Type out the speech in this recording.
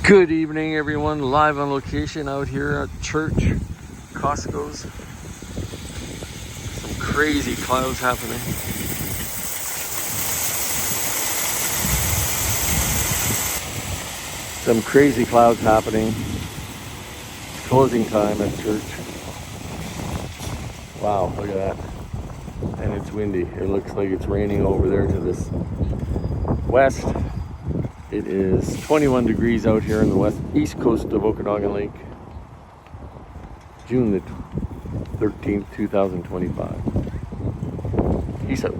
Good evening, everyone. Live on location out here at church, Costco's. Some crazy clouds happening. Some crazy clouds happening. Closing time at church. Wow, look at that. And it's windy. It looks like it's raining over there to this west. It is 21 degrees out here in the east coast of Okanagan Lake. June the 13th, 2025. Peace out.